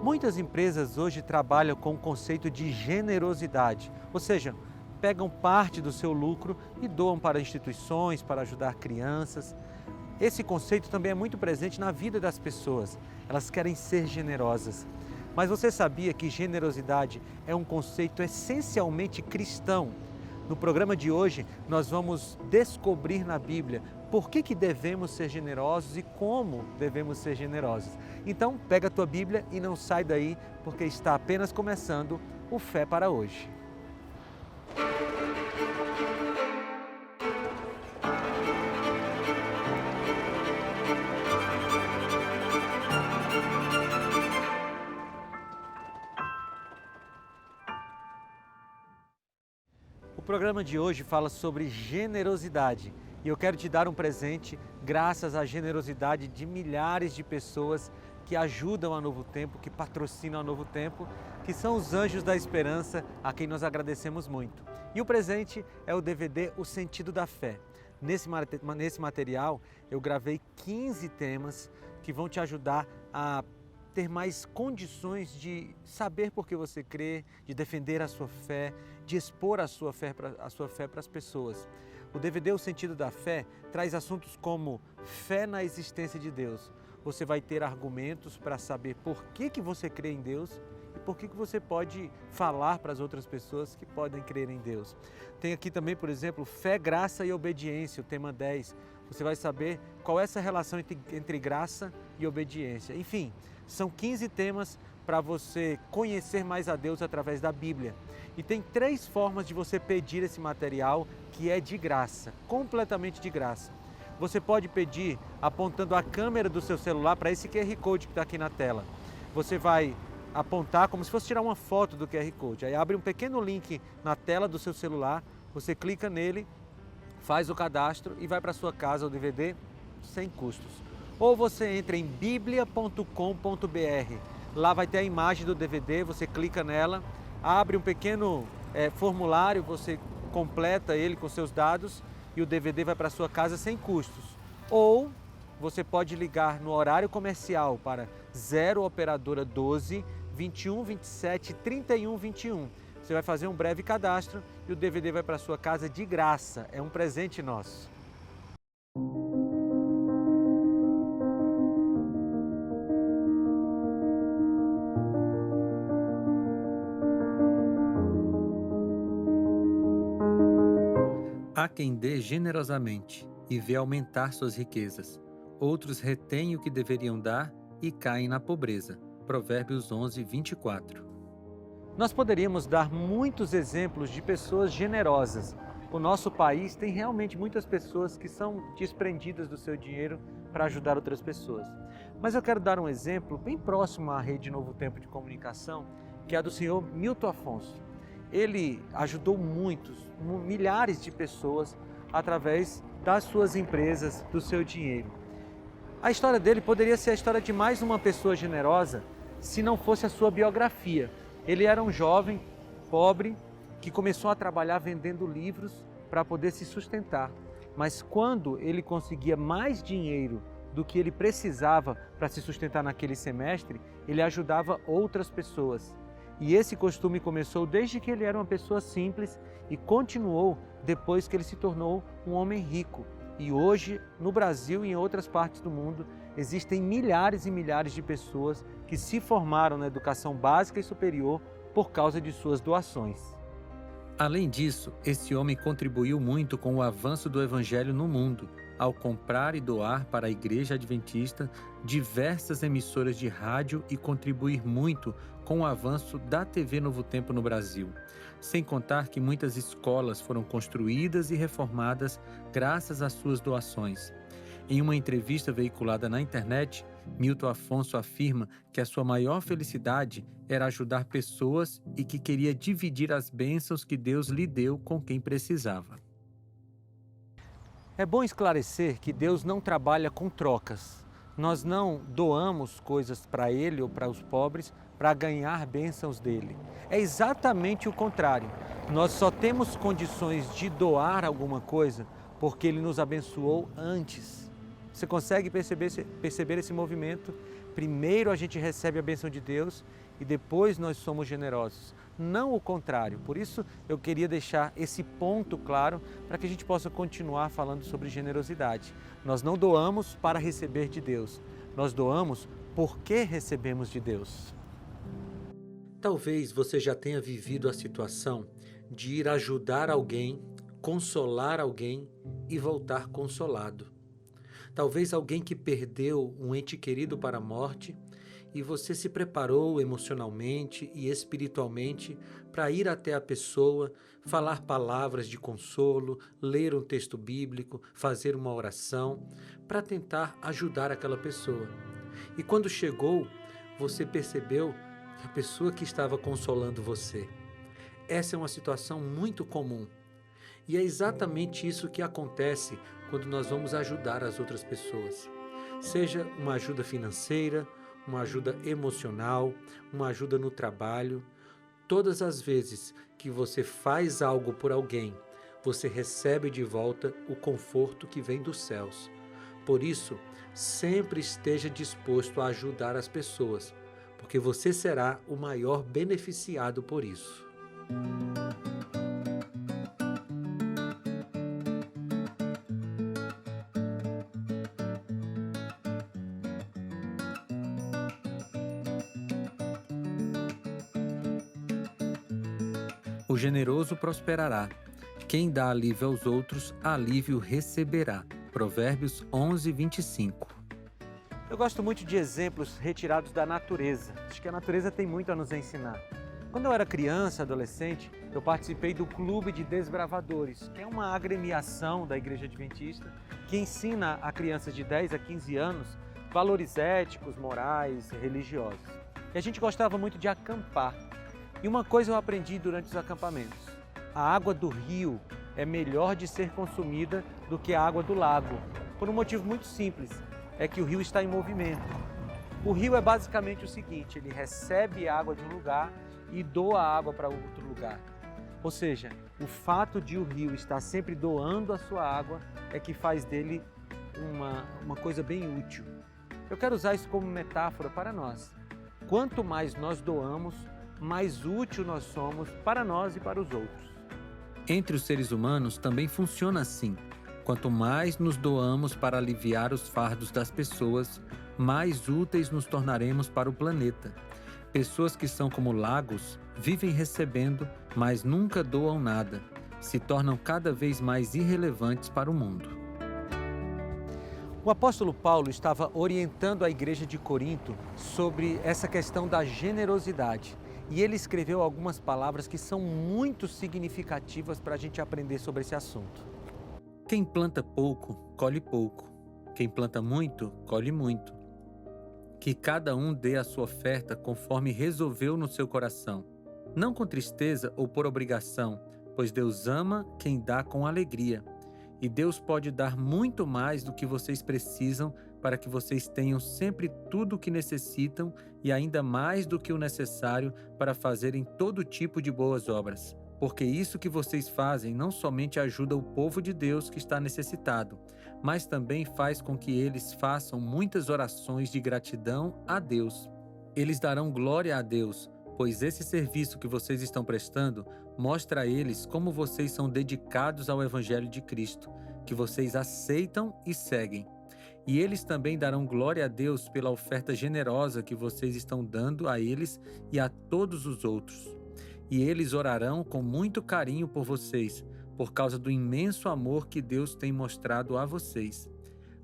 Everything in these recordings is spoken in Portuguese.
Muitas empresas hoje trabalham com o conceito de generosidade, ou seja, pegam parte do seu lucro e doam para instituições, para ajudar crianças. Esse conceito também é muito presente na vida das pessoas. Elas querem ser generosas. Mas você sabia que generosidade é um conceito essencialmente cristão? No programa de hoje, nós vamos descobrir na Bíblia por que devemos ser generosos e como devemos ser generosos. Então, pega a tua Bíblia e não sai daí, porque está apenas começando o Fé para Hoje. O programa de hoje fala sobre generosidade e eu quero te dar um presente graças à generosidade de milhares de pessoas que ajudam a Novo Tempo, que patrocinam a Novo Tempo, que são os Anjos da Esperança, a quem nós agradecemos muito. E o presente é o DVD O Sentido da Fé. Nesse material eu gravei 15 temas que vão te ajudar a ter mais condições de saber por que você crê, de defender a sua fé, de expor a sua fé para as pessoas. O DVD O Sentido da Fé traz assuntos como fé na existência de Deus. Você vai ter argumentos para saber por que você crê em Deus e por que você pode falar para as outras pessoas que podem crer em Deus. Tem aqui também, por exemplo, fé, graça e obediência, o tema 10. Você vai saber qual é essa relação entre graça e obediência. Enfim, são 15 temas para você conhecer mais a Deus através da Bíblia. E tem 3 formas de você pedir esse material que é de graça, completamente de graça. Você pode pedir apontando a câmera do seu celular para esse QR Code que está aqui na tela. Você vai apontar como se fosse tirar uma foto do QR Code. Aí abre um pequeno link na tela do seu celular, você clica nele, faz o cadastro e vai para sua casa o DVD sem custos. Ou você entra em biblia.com.br, lá vai ter a imagem do DVD, você clica nela, abre um pequeno formulário, você completa ele com seus dados e o DVD vai para sua casa sem custos. Ou você pode ligar no horário comercial para 0 operadora 12 21 27 31 21. Você vai fazer um breve cadastro e o DVD vai para sua casa de graça, é um presente nosso. Há quem dê generosamente e vê aumentar suas riquezas. Outros retêm o que deveriam dar e caem na pobreza. Provérbios 11, 24. Nós poderíamos dar muitos exemplos de pessoas generosas. O nosso país tem realmente muitas pessoas que são desprendidas do seu dinheiro para ajudar outras pessoas. Mas eu quero dar um exemplo bem próximo à Rede Novo Tempo de Comunicação, que é a do senhor Milton Afonso. Ele ajudou milhares de pessoas através das suas empresas, do seu dinheiro. A história dele poderia ser a história de mais uma pessoa generosa se não fosse a sua biografia. Ele era um jovem pobre que começou a trabalhar vendendo livros para poder se sustentar. Mas quando ele conseguia mais dinheiro do que ele precisava para se sustentar naquele semestre, ele ajudava outras pessoas. E esse costume começou desde que ele era uma pessoa simples e continuou depois que ele se tornou um homem rico. E hoje, no Brasil e em outras partes do mundo, existem milhares e milhares de pessoas que se formaram na educação básica e superior por causa de suas doações. Além disso, esse homem contribuiu muito com o avanço do Evangelho no mundo, ao comprar e doar para a Igreja Adventista diversas emissoras de rádio e contribuir muito com o avanço da TV Novo Tempo no Brasil. Sem contar que muitas escolas foram construídas e reformadas graças às suas doações. Em uma entrevista veiculada na internet, Milton Afonso afirma que a sua maior felicidade era ajudar pessoas e que queria dividir as bênçãos que Deus lhe deu com quem precisava. É bom esclarecer que Deus não trabalha com trocas. Nós não doamos coisas para Ele ou para os pobres para ganhar bênçãos dele. É exatamente o contrário. Nós só temos condições de doar alguma coisa porque Ele nos abençoou antes. Você consegue perceber esse movimento? Primeiro a gente recebe a bênção de Deus e depois nós somos generosos. Não o contrário. Por isso eu queria deixar esse ponto claro para que a gente possa continuar falando sobre generosidade. Nós não doamos para receber de Deus, nós doamos porque recebemos de Deus. Talvez você já tenha vivido a situação de ir ajudar alguém, consolar alguém e voltar consolado. Talvez alguém que perdeu um ente querido para a morte e você se preparou emocionalmente e espiritualmente para ir até a pessoa, falar palavras de consolo, ler um texto bíblico, fazer uma oração, para tentar ajudar aquela pessoa. E quando chegou, você percebeu que a pessoa que estava consolando você. Essa é uma situação muito comum. E é exatamente isso que acontece quando nós vamos ajudar as outras pessoas. Seja uma ajuda financeira, uma ajuda emocional, uma ajuda no trabalho. Todas as vezes que você faz algo por alguém, você recebe de volta o conforto que vem dos céus. Por isso, sempre esteja disposto a ajudar as pessoas, porque você será o maior beneficiado por isso. O generoso prosperará. Quem dá alívio aos outros, alívio receberá. Provérbios 11, 25. Eu gosto muito de exemplos retirados da natureza. Acho que a natureza tem muito a nos ensinar. Quando eu era criança, adolescente, eu participei do Clube de Desbravadores, que é uma agremiação da Igreja Adventista que ensina a crianças de 10 a 15 anos valores éticos, morais, religiosos. E a gente gostava muito de acampar. E uma coisa eu aprendi durante os acampamentos: a água do rio é melhor de ser consumida do que a água do lago, por um motivo muito simples, é que o rio está em movimento. O rio é basicamente o seguinte: ele recebe água de um lugar e doa água para outro lugar. Ou seja, o fato de o rio estar sempre doando a sua água é que faz dele uma coisa bem útil. Eu quero usar isso como metáfora para nós. Quanto mais nós doamos, mais útil nós somos para nós e para os outros. Entre os seres humanos também funciona assim. Quanto mais nos doamos para aliviar os fardos das pessoas, mais úteis nos tornaremos para o planeta. Pessoas que são como lagos vivem recebendo, mas nunca doam nada. Se tornam cada vez mais irrelevantes para o mundo. O apóstolo Paulo estava orientando a igreja de Corinto sobre essa questão da generosidade. E ele escreveu algumas palavras que são muito significativas para a gente aprender sobre esse assunto. Quem planta pouco, colhe pouco. Quem planta muito, colhe muito. Que cada um dê a sua oferta conforme resolveu no seu coração, não com tristeza ou por obrigação, pois Deus ama quem dá com alegria. E Deus pode dar muito mais do que vocês precisam para que vocês tenham sempre tudo o que necessitam e ainda mais do que o necessário para fazerem todo tipo de boas obras. Porque isso que vocês fazem não somente ajuda o povo de Deus que está necessitado, mas também faz com que eles façam muitas orações de gratidão a Deus. Eles darão glória a Deus, pois esse serviço que vocês estão prestando mostra a eles como vocês são dedicados ao Evangelho de Cristo, que vocês aceitam e seguem. E eles também darão glória a Deus pela oferta generosa que vocês estão dando a eles e a todos os outros. E eles orarão com muito carinho por vocês, por causa do imenso amor que Deus tem mostrado a vocês.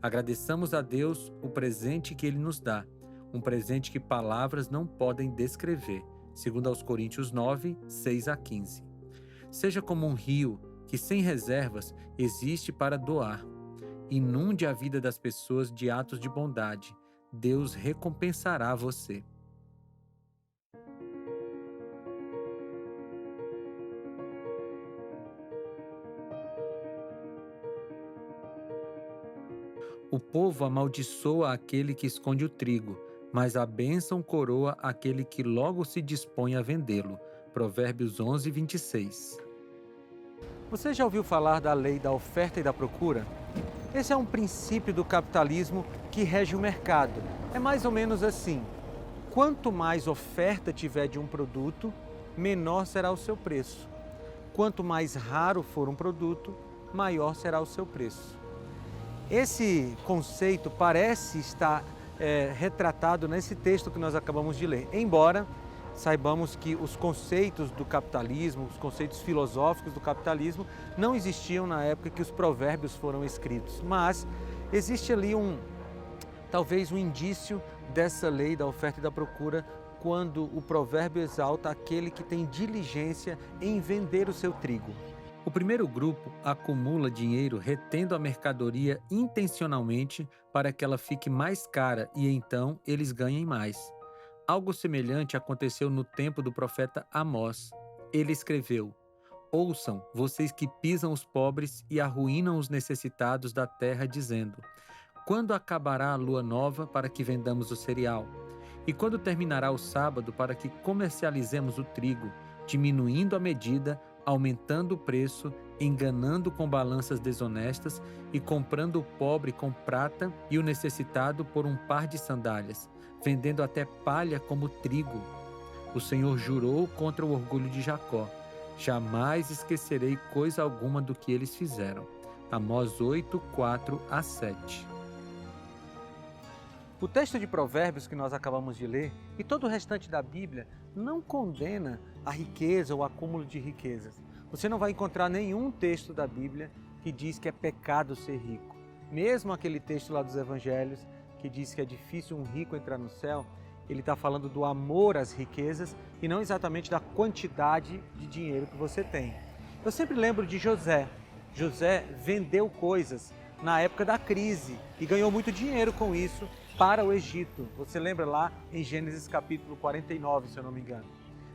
Agradeçamos a Deus o presente que Ele nos dá, um presente que palavras não podem descrever, segundo aos Coríntios 9, 6 a 15. Seja como um rio que, sem reservas, existe para doar. Inunde a vida das pessoas de atos de bondade. Deus recompensará você. O povo amaldiçoa aquele que esconde o trigo, mas a bênção coroa aquele que logo se dispõe a vendê-lo. Provérbios 11, 26. Você já ouviu falar da lei da oferta e da procura? Esse é um princípio do capitalismo que rege o mercado. É mais ou menos assim: quanto mais oferta tiver de um produto, menor será o seu preço. Quanto mais raro for um produto, maior será o seu preço. Esse conceito parece estar retratado nesse texto que nós acabamos de ler, embora saibamos que os conceitos do capitalismo, os conceitos filosóficos do capitalismo não existiam na época que os provérbios foram escritos, mas existe ali talvez um indício dessa lei da oferta e da procura quando o provérbio exalta aquele que tem diligência em vender o seu trigo. O primeiro grupo acumula dinheiro retendo a mercadoria intencionalmente para que ela fique mais cara e então eles ganhem mais. Algo semelhante aconteceu no tempo do profeta Amós. Ele escreveu: "Ouçam, vocês que pisam os pobres e arruinam os necessitados da terra, dizendo: quando acabará a lua nova para que vendamos o cereal? E quando terminará o sábado para que comercializemos o trigo, diminuindo a medida, aumentando o preço, enganando com balanças desonestas e comprando o pobre com prata e o necessitado por um par de sandálias, vendendo até palha como trigo? O Senhor jurou contra o orgulho de Jacó: jamais esquecerei coisa alguma do que eles fizeram." Amós 8, 4-7. O texto de Provérbios que nós acabamos de ler e todo o restante da Bíblia não condena a riqueza ou o acúmulo de riquezas. Você não vai encontrar nenhum texto da Bíblia que diz que é pecado ser rico. Mesmo aquele texto lá dos Evangelhos que diz que é difícil um rico entrar no céu, ele está falando do amor às riquezas e não exatamente da quantidade de dinheiro que você tem. Eu sempre lembro de José. José vendeu coisas na época da crise e ganhou muito dinheiro com isso para o Egito. Você lembra lá em Gênesis capítulo 49, se eu não me engano.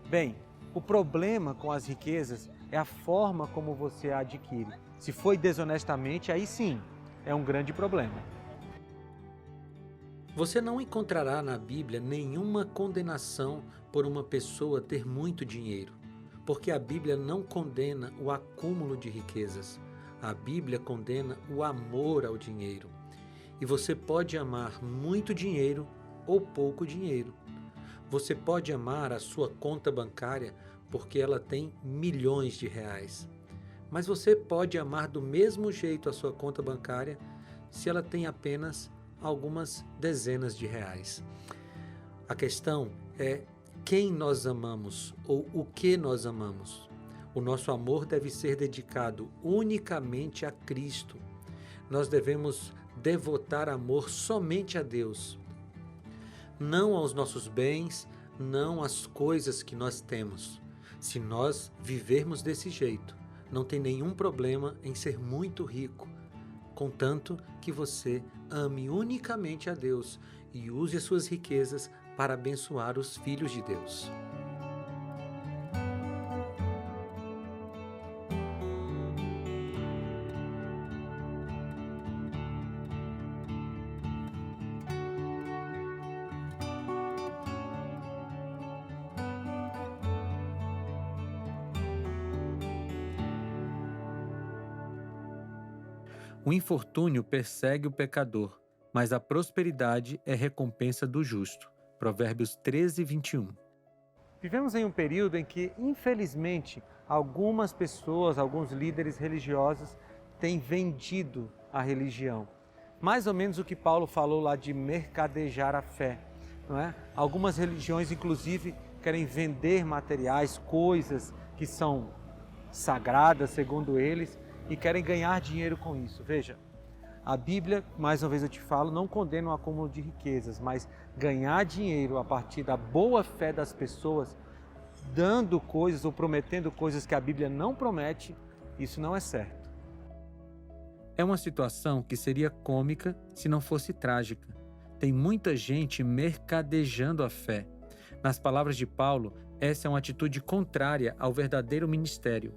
Bem, o problema com as riquezas é a forma como você a adquire. Se foi desonestamente, aí sim, é um grande problema. Você não encontrará na Bíblia nenhuma condenação por uma pessoa ter muito dinheiro, porque a Bíblia não condena o acúmulo de riquezas. A Bíblia condena o amor ao dinheiro. E você pode amar muito dinheiro ou pouco dinheiro. Você pode amar a sua conta bancária porque ela tem milhões de reais. Mas você pode amar do mesmo jeito a sua conta bancária se ela tem apenas algumas dezenas de reais. A questão é quem nós amamos ou o que nós amamos. O nosso amor deve ser dedicado unicamente a Cristo. Nós devemos devotar amor somente a Deus, não aos nossos bens, não às coisas que nós temos. Se nós vivermos desse jeito, não tem nenhum problema em ser muito rico, contanto que você ame unicamente a Deus e use as suas riquezas para abençoar os filhos de Deus. O infortúnio persegue o pecador, mas a prosperidade é recompensa do justo. Provérbios 13, 21. Vivemos em um período em que, infelizmente, algumas pessoas, alguns líderes religiosos têm vendido a religião. Mais ou menos o que Paulo falou lá de mercadejar a fé, não é? Algumas religiões, inclusive, querem vender materiais, coisas que são sagradas, segundo eles, e querem ganhar dinheiro com isso. Veja, a Bíblia, mais uma vez eu te falo, não condena o acúmulo de riquezas, mas ganhar dinheiro a partir da boa fé das pessoas, dando coisas ou prometendo coisas que a Bíblia não promete, isso não é certo. É uma situação que seria cômica se não fosse trágica. Tem muita gente mercadejando a fé. Nas palavras de Paulo, essa é uma atitude contrária ao verdadeiro ministério.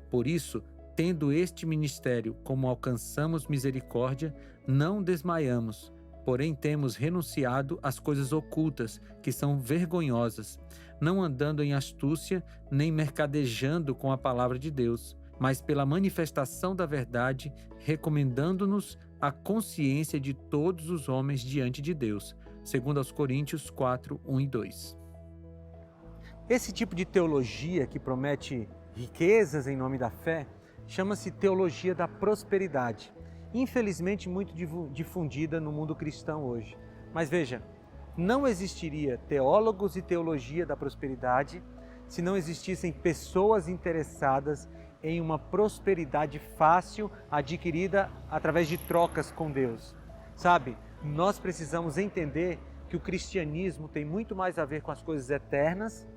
Por isso, tendo este ministério como alcançamos misericórdia, não desmaiamos, porém temos renunciado às coisas ocultas, que são vergonhosas, não andando em astúcia, nem mercadejando com a palavra de Deus, mas pela manifestação da verdade, recomendando-nos a consciência de todos os homens diante de Deus. segundo aos Coríntios 4, 1 e 2. Esse tipo de teologia que promete riquezas em nome da fé chama-se teologia da prosperidade. Infelizmente muito difundida no mundo cristão hoje. Mas veja, não existiria teólogos e teologia da prosperidade se não existissem pessoas interessadas em uma prosperidade fácil adquirida através de trocas com Deus. Sabe, nós precisamos entender que o cristianismo tem muito mais a ver com as coisas eternas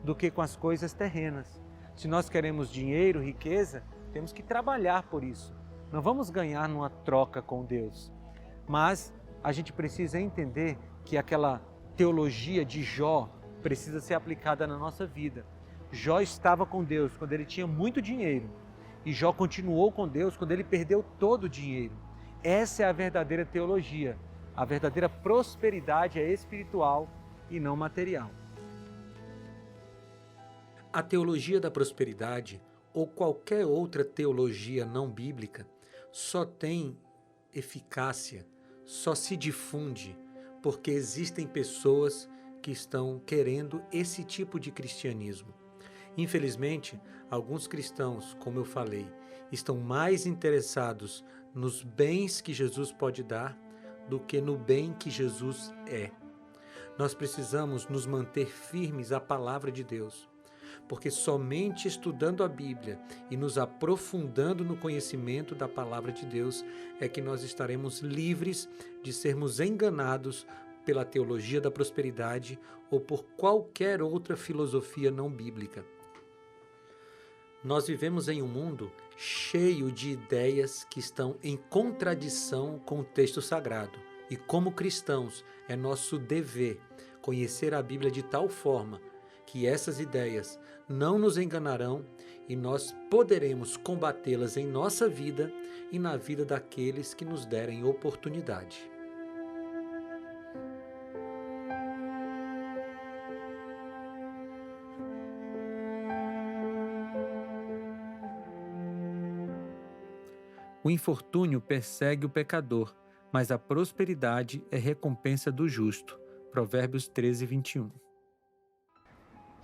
do que com as coisas terrenas. Se nós queremos dinheiro, riqueza, temos que trabalhar por isso. Não vamos ganhar numa troca com Deus. Mas a gente precisa entender que aquela teologia de Jó precisa ser aplicada na nossa vida. Jó estava com Deus quando ele tinha muito dinheiro. E Jó continuou com Deus quando ele perdeu todo o dinheiro. Essa é a verdadeira teologia. A verdadeira prosperidade é espiritual e não material. A teologia da prosperidade, ou qualquer outra teologia não bíblica, só tem eficácia, só se difunde porque existem pessoas que estão querendo esse tipo de cristianismo. Infelizmente, alguns cristãos, como eu falei, estão mais interessados nos bens que Jesus pode dar do que no bem que Jesus é. Nós precisamos nos manter firmes à palavra de Deus, porque somente estudando a Bíblia e nos aprofundando no conhecimento da palavra de Deus é que nós estaremos livres de sermos enganados pela teologia da prosperidade ou por qualquer outra filosofia não bíblica. Nós vivemos em um mundo cheio de ideias que estão em contradição com o texto sagrado. E como cristãos, é nosso dever conhecer a Bíblia de tal forma que essas ideias não nos enganarão e nós poderemos combatê-las em nossa vida e na vida daqueles que nos derem oportunidade. O infortúnio persegue o pecador, mas a prosperidade é recompensa do justo. Provérbios 13, 21.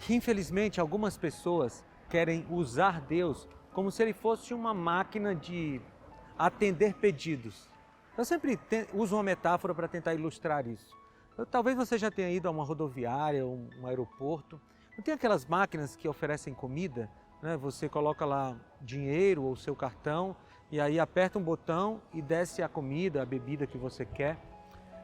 Infelizmente, algumas pessoas querem usar Deus como se ele fosse uma máquina de atender pedidos. Eu sempre uso uma metáfora para tentar ilustrar isso. Talvez você já tenha ido a uma rodoviária ou um aeroporto. Não tem aquelas máquinas que oferecem comida, né? Você coloca lá dinheiro ou seu cartão e aí aperta um botão e desce a comida, a bebida que você quer.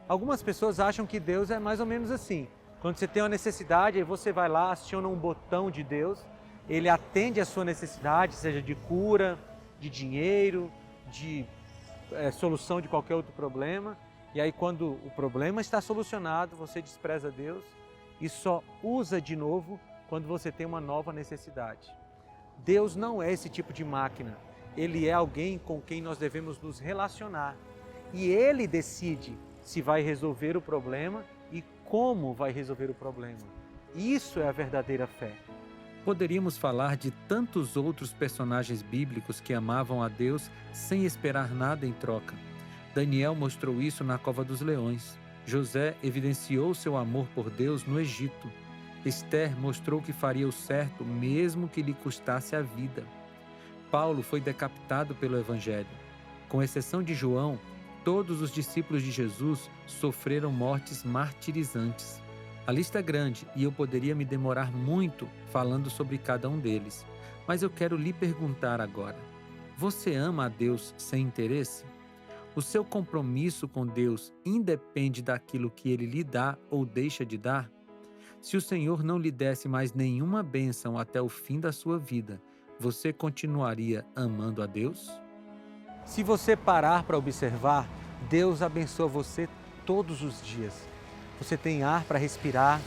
Algumas pessoas acham que Deus é mais ou menos assim. Quando você tem uma necessidade, aí você vai lá, aciona um botão de Deus, ele atende a sua necessidade, seja de cura, de dinheiro, de solução de qualquer outro problema. E aí quando o problema está solucionado, você despreza Deus e só usa de novo quando você tem uma nova necessidade. Deus não é esse tipo de máquina. Ele é alguém com quem nós devemos nos relacionar. E Ele decide se vai resolver o problema e como vai resolver o problema. Isso é a verdadeira fé. Poderíamos falar de tantos outros personagens bíblicos que amavam a Deus sem esperar nada em troca. Daniel mostrou isso na cova dos leões. José evidenciou seu amor por Deus no Egito. Esther mostrou que faria o certo mesmo que lhe custasse a vida. Paulo foi decapitado pelo Evangelho. Com exceção de João, todos os discípulos de Jesus sofreram mortes martirizantes. A lista é grande e eu poderia me demorar muito falando sobre cada um deles. Mas eu quero lhe perguntar agora: você ama a Deus sem interesse? O seu compromisso com Deus independe daquilo que Ele lhe dá ou deixa de dar? Se o Senhor não lhe desse mais nenhuma bênção até o fim da sua vida, você continuaria amando a Deus? Se você parar para observar, Deus abençoa você todos os dias. Você tem ar para respirar,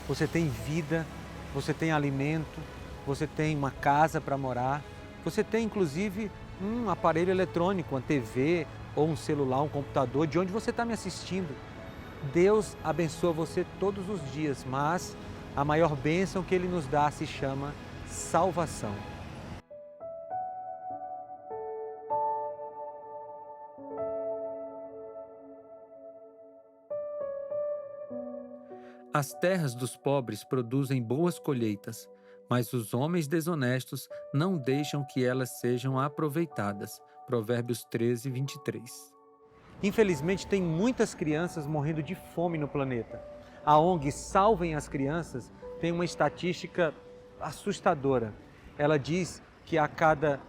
você tem vida, você tem alimento, você tem uma casa para morar, você tem inclusive um aparelho eletrônico, uma TV ou um celular, um computador, de onde você está me assistindo. Deus abençoa você todos os dias, mas a maior bênção que Ele nos dá se chama salvação. As terras dos pobres produzem boas colheitas, mas os homens desonestos não deixam que elas sejam aproveitadas. Provérbios 13, 23. Infelizmente, tem muitas crianças morrendo de fome no planeta. A ONG Salvem as Crianças tem uma estatística assustadora. Ela diz que a cada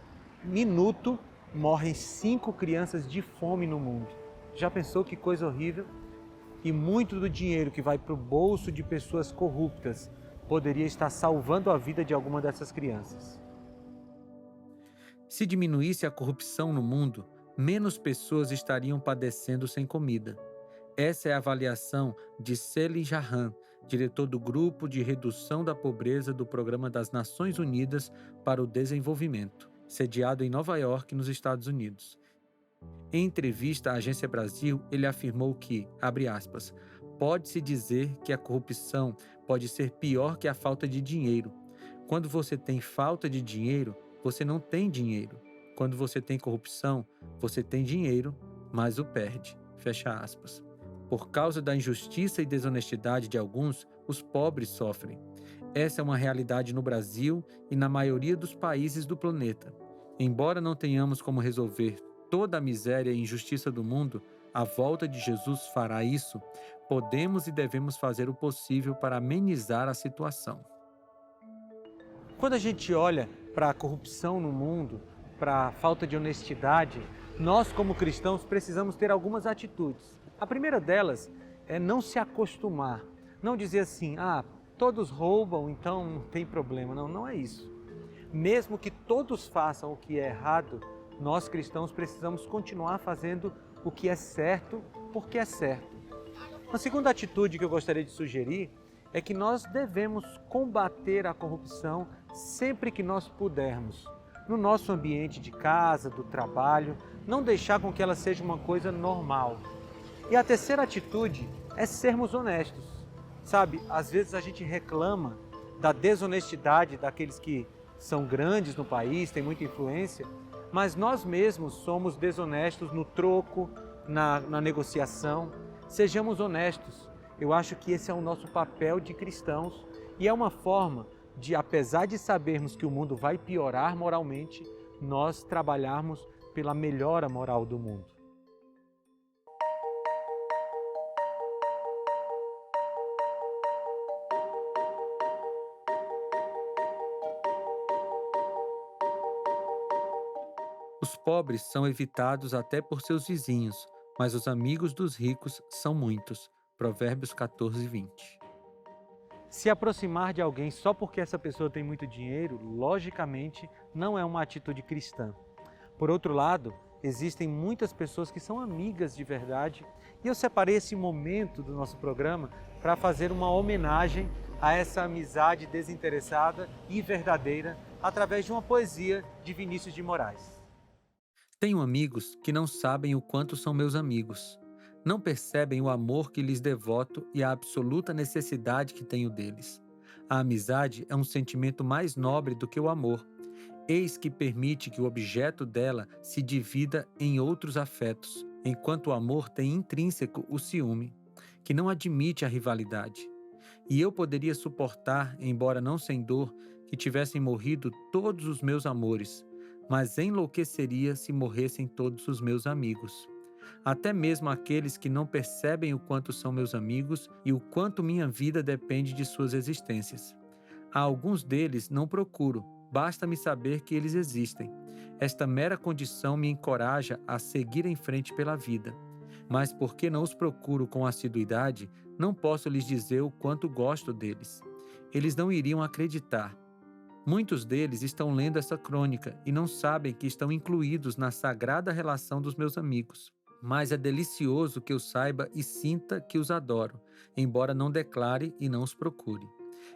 minuto morrem 5 crianças de fome no mundo. Já pensou que coisa horrível? E muito do dinheiro que vai para o bolso de pessoas corruptas poderia estar salvando a vida de alguma dessas crianças. Se diminuísse a corrupção no mundo, menos pessoas estariam padecendo sem comida. Essa é a avaliação de Celi Jahan, diretor do Grupo de Redução da Pobreza do Programa das Nações Unidas para o Desenvolvimento, sediado em Nova York, nos Estados Unidos. Em entrevista à Agência Brasil, ele afirmou que, abre aspas, pode-se dizer que a corrupção pode ser pior que a falta de dinheiro. Quando você tem falta de dinheiro, você não tem dinheiro. Quando você tem corrupção, você tem dinheiro, mas o perde. Fecha aspas. Por causa da injustiça e desonestidade de alguns, os pobres sofrem. Essa é uma realidade no Brasil e na maioria dos países do planeta. Embora não tenhamos como resolver toda a miséria e injustiça do mundo, a volta de Jesus fará isso. Podemos e devemos fazer o possível para amenizar a situação. Quando a gente olha para a corrupção no mundo, para a falta de honestidade, nós como cristãos precisamos ter algumas atitudes. A primeira delas é não se acostumar, não dizer assim, todos roubam, então não tem problema. Não, não é isso. Mesmo que todos façam o que é errado, nós cristãos precisamos continuar fazendo o que é certo, porque é certo. Uma segunda atitude que eu gostaria de sugerir é que nós devemos combater a corrupção sempre que nós pudermos. No nosso ambiente de casa, do trabalho, não deixar com que ela seja uma coisa normal. E a terceira atitude é sermos honestos. Sabe, às vezes a gente reclama da desonestidade daqueles que são grandes no país, têm muita influência, mas nós mesmos somos desonestos no troco, na negociação. Sejamos honestos. Eu acho que esse é o nosso papel de cristãos e é uma forma de, apesar de sabermos que o mundo vai piorar moralmente, nós trabalharmos pela melhora moral do mundo. Os pobres são evitados até por seus vizinhos, mas os amigos dos ricos são muitos. Provérbios 14, 20. Se aproximar de alguém só porque essa pessoa tem muito dinheiro, logicamente, não é uma atitude cristã. Por outro lado, existem muitas pessoas que são amigas de verdade e eu separei esse momento do nosso programa para fazer uma homenagem a essa amizade desinteressada e verdadeira através de uma poesia de Vinícius de Moraes. Tenho amigos que não sabem o quanto são meus amigos. Não percebem o amor que lhes devoto e a absoluta necessidade que tenho deles. A amizade é um sentimento mais nobre do que o amor. Eis que permite que o objeto dela se divida em outros afetos, enquanto o amor tem intrínseco o ciúme, que não admite a rivalidade. E eu poderia suportar, embora não sem dor, que tivessem morrido todos os meus amores, mas enlouqueceria se morressem todos os meus amigos. Até mesmo aqueles que não percebem o quanto são meus amigos e o quanto minha vida depende de suas existências. A alguns deles não procuro, basta-me saber que eles existem. Esta mera condição me encoraja a seguir em frente pela vida. Mas porque não os procuro com assiduidade, não posso lhes dizer o quanto gosto deles. Eles não iriam acreditar. Muitos deles estão lendo essa crônica e não sabem que estão incluídos na sagrada relação dos meus amigos. Mas é delicioso que eu saiba e sinta que os adoro, embora não declare e não os procure.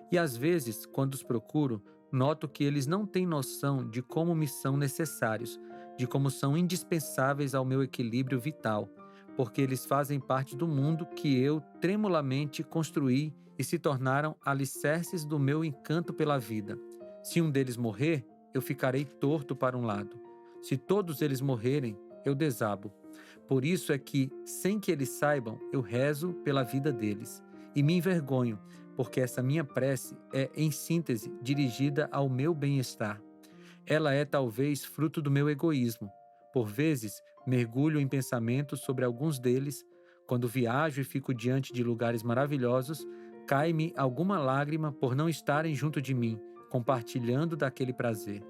E às vezes, quando os procuro, noto que eles não têm noção de como me são necessários, de como são indispensáveis ao meu equilíbrio vital, porque eles fazem parte do mundo que eu tremulamente construí e se tornaram alicerces do meu encanto pela vida. Se um deles morrer, eu ficarei torto para um lado. Se todos eles morrerem, eu desabo. Por isso é que, sem que eles saibam, eu rezo pela vida deles. e me envergonho, porque essa minha prece é, em síntese, dirigida ao meu bem-estar. Ela é talvez fruto do meu egoísmo. Por vezes, mergulho em pensamentos sobre alguns deles. Quando viajo e fico diante de lugares maravilhosos, cai-me alguma lágrima por não estarem junto de mim, compartilhando daquele prazer.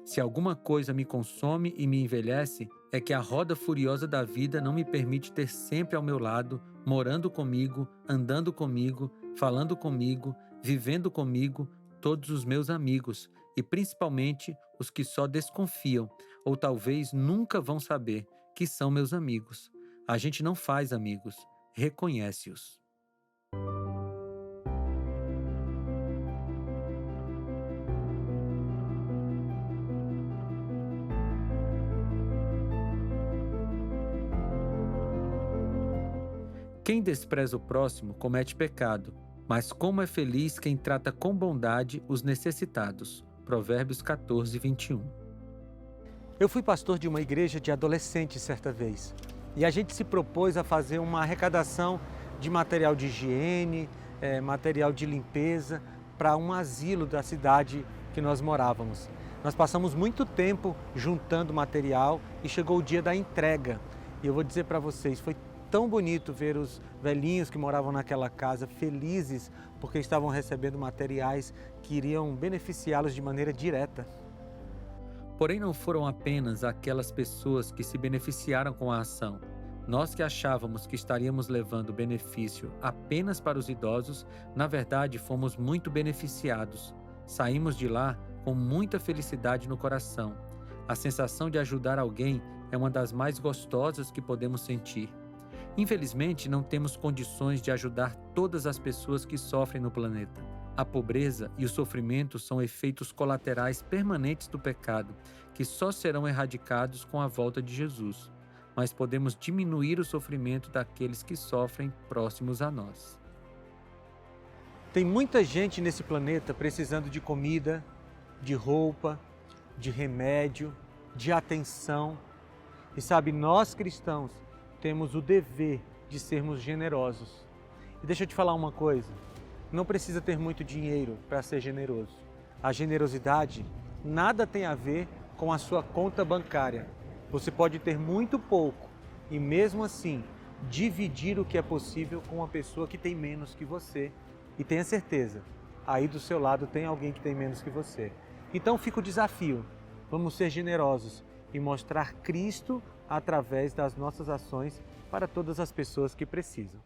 Se alguma coisa me consome e me envelhece, é que a roda furiosa da vida não me permite ter sempre ao meu lado, morando comigo, andando comigo, falando comigo, vivendo comigo, todos os meus amigos, e principalmente os que só desconfiam, ou talvez nunca vão saber, que são meus amigos. A gente não faz amigos, reconhece-os. Quem despreza o próximo comete pecado, mas como é feliz quem trata com bondade os necessitados. Provérbios 14, 21. Eu fui pastor de uma igreja de adolescentes certa vez e a gente se propôs a fazer uma arrecadação de material de higiene, material de limpeza para um asilo da cidade que nós morávamos. Nós passamos muito tempo juntando material e chegou o dia da entrega. E eu vou dizer para vocês, foi tão bonito ver os velhinhos que moravam naquela casa felizes porque estavam recebendo materiais que iriam beneficiá-los de maneira direta. Porém, não foram apenas aquelas pessoas que se beneficiaram com a ação. Nós que achávamos que estaríamos levando benefício apenas para os idosos, na verdade fomos muito beneficiados. Saímos de lá com muita felicidade no coração. A sensação de ajudar alguém é uma das mais gostosas que podemos sentir. Infelizmente, não temos condições de ajudar todas as pessoas que sofrem no planeta. A pobreza e o sofrimento são efeitos colaterais permanentes do pecado, que só serão erradicados com a volta de Jesus. Mas podemos diminuir o sofrimento daqueles que sofrem próximos a nós. Tem muita gente nesse planeta precisando de comida, de roupa, de remédio, de atenção. E sabe, nós cristãos temos o dever de sermos generosos. E deixa eu te falar uma coisa, não precisa ter muito dinheiro para ser generoso. A generosidade nada tem a ver com a sua conta bancária. Você pode ter muito pouco e mesmo assim dividir o que é possível com uma pessoa que tem menos que você. E tenha certeza, aí do seu lado tem alguém que tem menos que você. Então fica o desafio, vamos ser generosos e mostrar Cristo através das nossas ações para todas as pessoas que precisam.